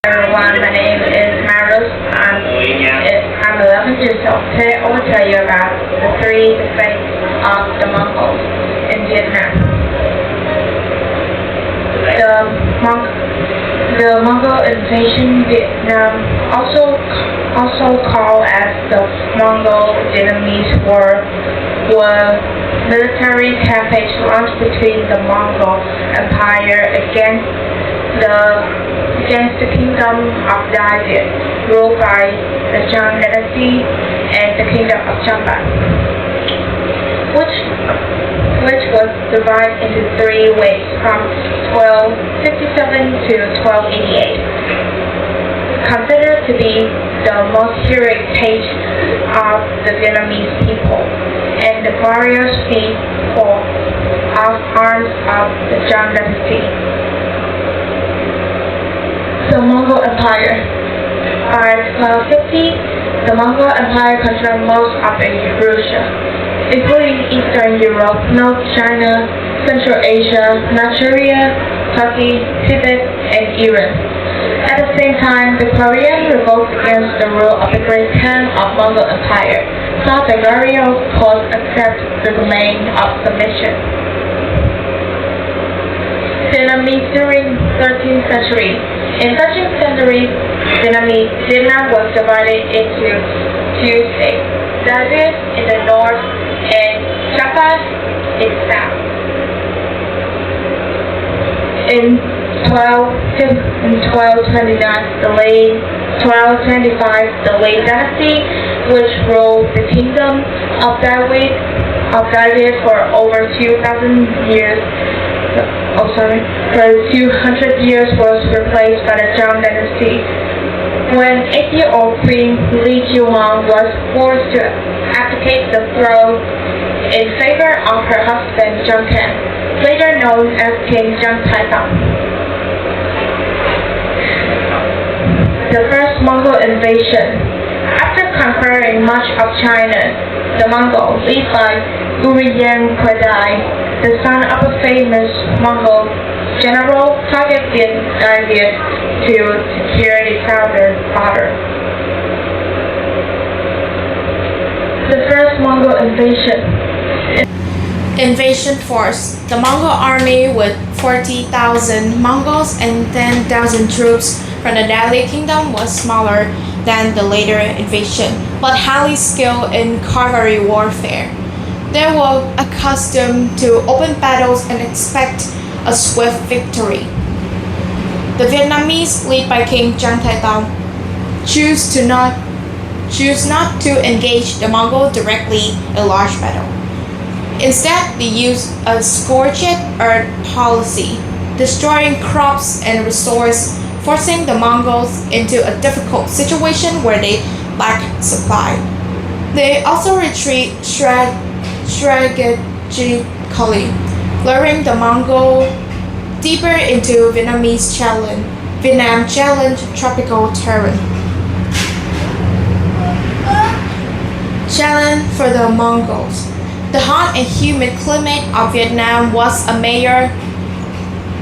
Everyone, my name is Maris. I'm 11 years old. Today I will tell you about the three defeats of the Mongols in Vietnam. The Mongol invasion Vietnam, also called as the Mongol Vietnamese War, was military campaign launched between the Mongol Empire against the Kingdom of David, ruled by the Tran Dynasty, and the Kingdom of Champa, which was divided into three waves from 1257 to 1288. Considered to be the most heroic page of the Vietnamese people, and the glorious feat of arms of the Tran Dynasty. The Mongol Empire. By 1250, the Mongol Empire controlled most of Russia, including Eastern Europe, North China, Central Asia, Manchuria, Turkey, Tibet, and Iran. At the same time, the Korean revolt against the rule of the Great Khan of Mongol Empire saw the Goryeo court accept the domain of submission. Vietnamese during 13th century. In 13th century, Vietnam was divided into two states, David in the north and Champa in the south. In 1229, the Yuan Dynasty, which ruled the kingdom of David for over 2,000 years. For 200 years was replaced by the Tran Dynasty. When 8-year-old Queen Li Jiuhong was forced to abdicate the throne in favor of her husband Zheng Can, later known as King Zheng Taitang. The first Mongol invasion. After conquering much of China, the Mongols, led by Yuan Dynasty, the son of a famous Mongol general, targeted David to secure the father. The first Mongol invasion force. The Mongol army with 40,000 Mongols and 10,000 troops from the Delhi kingdom was smaller than the later invasion, but highly skilled in cavalry warfare. They were accustomed to open battles and expect a swift victory. The Vietnamese, led by King Zheng Taitang, choose not to engage the Mongols directly in a large battle. Instead, they used a scorched earth policy, destroying crops and resources, forcing the Mongols into a difficult situation where they lacked supply. They also retreat strategically, luring the Mongol deeper into Vietnam challenge tropical terrain. Challenge for the Mongols. The hot and humid climate of Vietnam was a major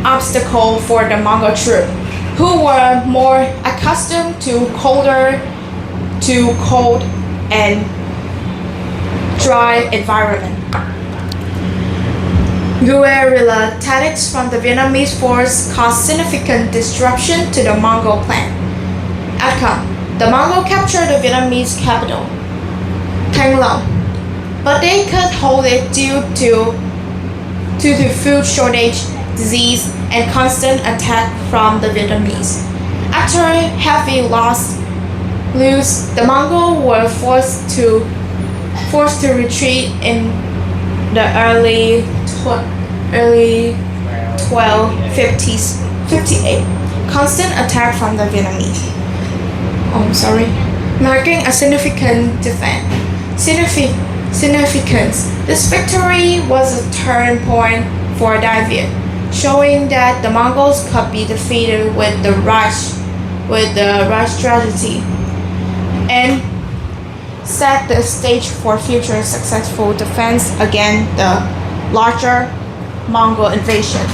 obstacle for the Mongol troops, who were more accustomed to cold and dry environment. Guerrilla tactics from the Vietnamese force caused significant disruption to the Mongol plan. Outcome: the Mongols captured the Vietnamese capital, Thăng Long, but they could hold it due to food shortage, disease, and constant attack from the Vietnamese. After heavy loss, the Mongols were forced to retreat in the early 1258. Constant attack from the Vietnamese. Marking a significant defense. Significance. This victory was a turning point for David, showing that the Mongols could be defeated with the right strategy, and set the stage for future successful defense against the larger Mongol invasion.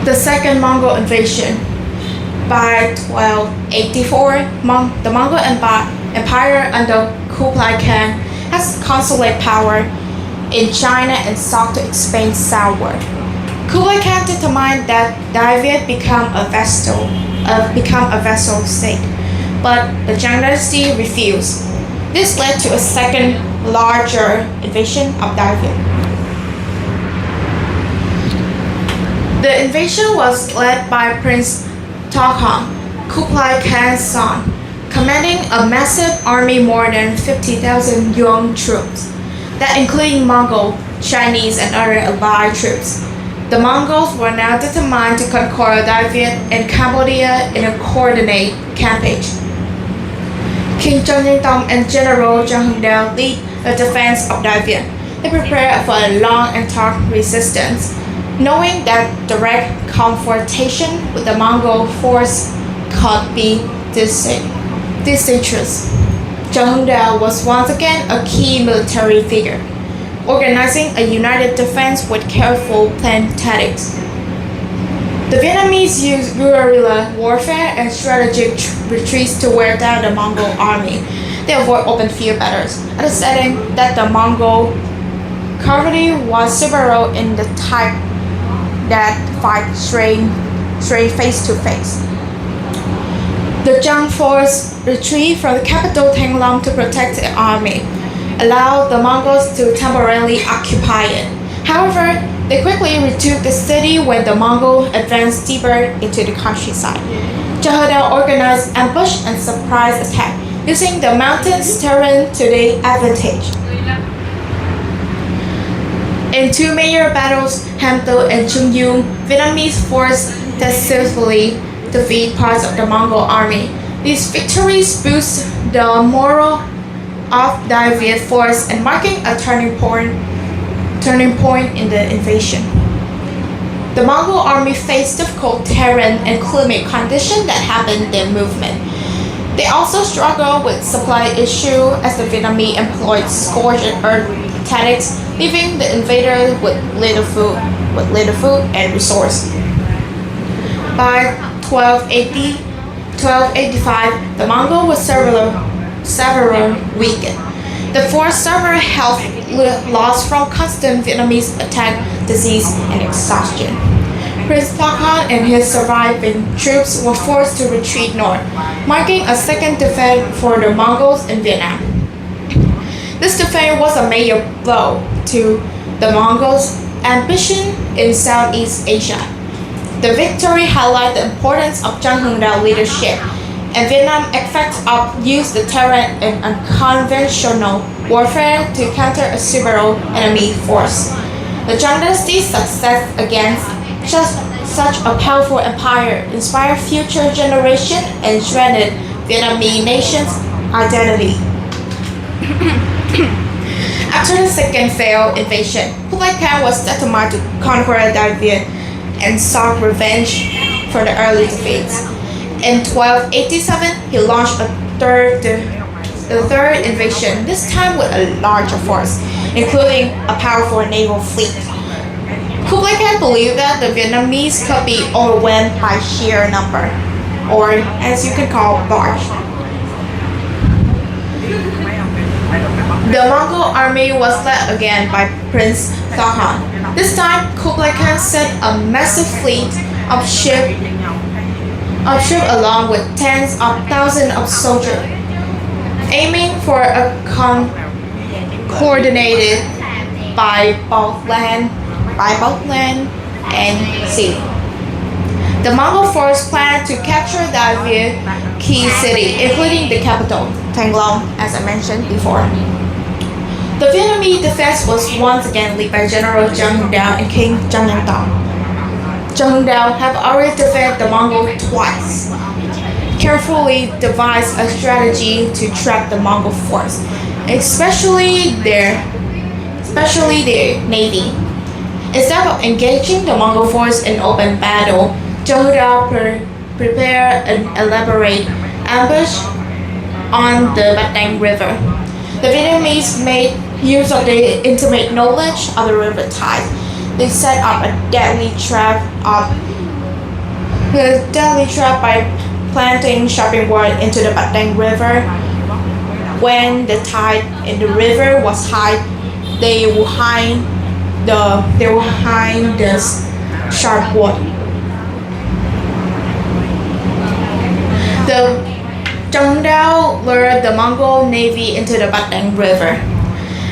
The second Mongol invasion. By 1284, the Mongol Empire under Kublai Khan has consolidate power in China and sought to expand southward. Kublai Khan determined that David become a vassal state, but the Tran Dynasty refused. This led to a second, larger invasion of David. The invasion was led by Prince Takhan, Kublai Khan's son, commanding a massive army more than 50,000 Yuan troops, that including Mongol, Chinese, and other allied troops. The Mongols were now determined to conquer David and Cambodia in a coordinated campaign. King Zhang and General Zhang Hengdao lead the defense of David. They prepared for a long and tough resistance, knowing that direct confrontation with the Mongol force could be disastrous. Zhang Hengdao was once again a key military figure, organizing a united defense with careful planned tactics. The Vietnamese used guerrilla warfare and strategic retreats to wear down the Mongol army. They avoid open field battles, understanding that the Mongol cavalry was superior in the type that fight straight face to face. The Zhang force retreat from the capital Tanglong to protect the army, allowed the Mongols to temporarily occupy it. However, they quickly retook the city when the Mongols advanced deeper into the countryside. Zhang Hengdao organized ambush and surprise attack, using the mountains terrain to their advantage. In two major battles, Ham To and Chung Yung, Vietnamese forces decisively defeat parts of the Mongol army. These victories boost the morale of the Viet force and marking a turning point in the invasion. The Mongol army faced difficult terrain and climate conditions that hampered their movement. They also struggled with supply issues as the Vietnamese employed scorched earth tactics, leaving the invaders with little food and resources. By 1285, the Mongols were severely weakened. The force suffered health loss from constant Vietnamese attack, disease, and exhaustion. Prince Takhan and his surviving troops were forced to retreat north, marking a second defeat for the Mongols in Vietnam. This defeat was a major blow to the Mongols' ambition in Southeast Asia. The victory highlighted the importance of Zhang Hengdao's leadership, and Vietnam effectively used the terrain in unconventional warfare to counter a superior enemy force. The Tran Dynasty's success against such a powerful empire inspired future generations and strengthened Vietnamese nation's identity. After the second failed invasion, Kublai Khan was determined to conquer David and sought revenge for the early defeats. In 1287, he launched the third invasion, this time with a larger force, including a powerful naval fleet. Kublai Khan believed that the Vietnamese could be overwhelmed by sheer number, or as you can call, barge. The Mongol army was led again by Prince Takhan. This time, Kublai Khan sent a massive fleet of ships along with tens of thousands of soldiers, aiming for a coordinated by both land and sea. The Mongol force planned to capture David key city, including the capital, Tanglong, as I mentioned before. The Vietnamese defense was once again led by General Zhang Hengdao and King Zhang Hengdao. Zhang Hengdao have already defeated the Mongols twice, carefully devised a strategy to trap the Mongol force, especially their navy. Instead of engaging the Mongol force in open battle, Zhang Hengdao prepared an elaborate ambush on the Bat Dang River. The Vietnamese made use of their intimate knowledge of the river tide. They set up a deadly trap of The Delhi trap by planting shopping wall into the Batang River. When the tide in the river was high, they would hide the sharp wood. The Zhengdao lured the Mongol navy into the Batang River.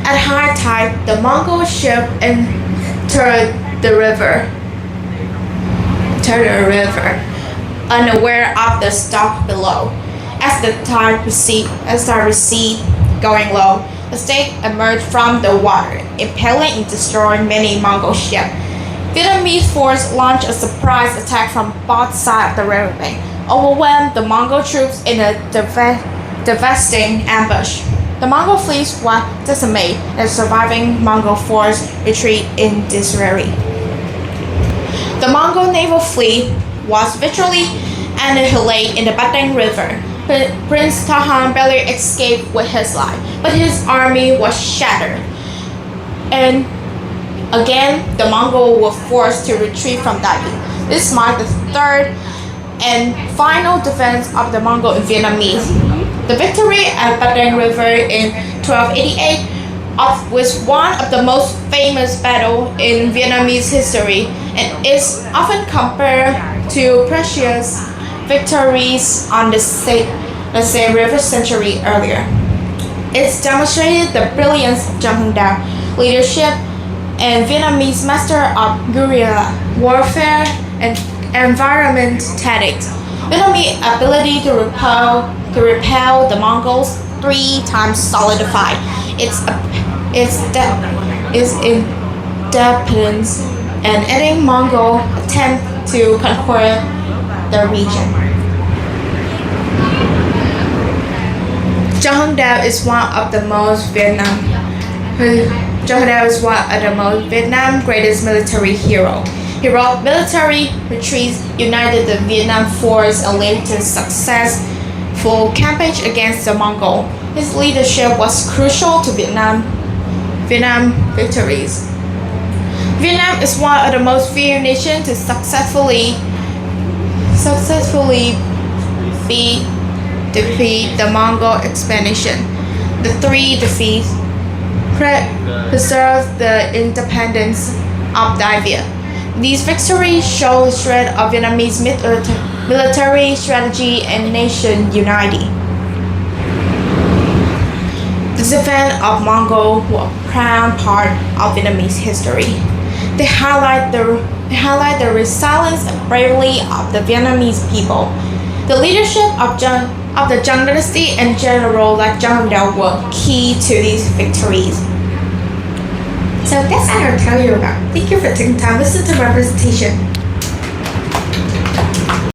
At high tide, the Mongol ship entered the river, unaware of the stock below. As the tide receded, going low, the stake emerged from the water, impaling and destroying many Mongol ships. Vietnamese forces launched a surprise attack from both sides of the riverbank, overwhelmed the Mongol troops in a devastating ambush. The Mongol fleet was decimated, and the surviving Mongol force retreated in disarray. The Mongol naval fleet was virtually annihilated in the Batang River. Prince Tahan barely escaped with his life, but his army was shattered. And again, the Mongols were forced to retreat from Dali. This marked the third and final defense of the Mongol in Vietnamese. The victory at Batang River in 1288 was one of the most famous battles in Vietnamese history and is often compared to previous victories on the same river century earlier. It's demonstrated the brilliance of Zhang Dao leadership and Vietnamese master of guerrilla warfare and environment tactics. Vietnamese ability to repel the Mongols 3 times solidified its independence and ending Mongol attempt to conquer the region. Zhang Dao is one of the most Vietnam's greatest military hero. Heroic military retreats united the Vietnam force and led to successful campaign against the Mongol. His leadership was crucial to Vietnam victories. Vietnam is one of the most few nations to successfully defeat the Mongol expedition. The 3 defeats preserved the independence of Dai. These victories show the strength of Vietnamese military strategy and nation unity. The defense of Mongol were a proud part of Vietnamese history. They highlight the resilience and bravery of the Vietnamese people. The leadership of the Tran Dynasty and generals like Zhang Dao were key to these victories. So that's all I'll tell you about. Thank you for taking time to listen to my presentation.